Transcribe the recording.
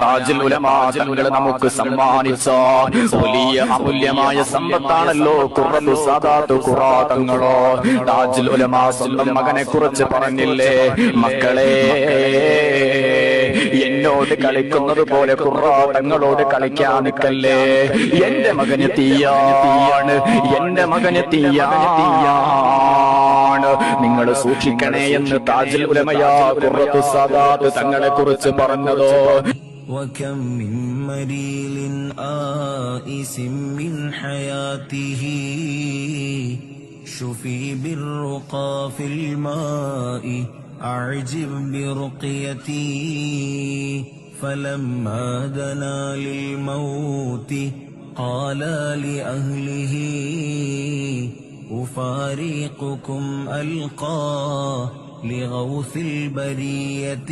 താജുൽ ഉലമാ തങ്ങൾ നമുക്ക് സമ്മാനിച്ച വലിയ അമൂല്യമായ സമ്പത്താണല്ലോ ഖുറത്തു സാദാത്ത് ഖുറാ തങ്ങളോ. താജുൽ ഉലമാ സ്വന്തം മകനെ കുറിച്ച് പറഞ്ഞില്ലേ, മക്കളെ എന്നോട് കളിക്കുന്നത് പോലെ ഖുറാ തങ്ങളോട് കളിക്കാൻ നിൽക്കല്ലേ. എന്റെ മകന് തീയാണ്, എന്റെ മകന് തീയാണ്, നിങ്ങൾ സൂക്ഷിക്കണേ എന്ന് താജുൽ ഉലമയാ ഖുറത്തു സാദാത്ത് തങ്ങളെ കുറിച്ച് പറഞ്ഞതോ. وكم من مريل آئس من حياته شفي بالرقى في الماء أعجب برقيتي فلما دنا للموت قال لأهله أفارقكم ألقى لغوث البرية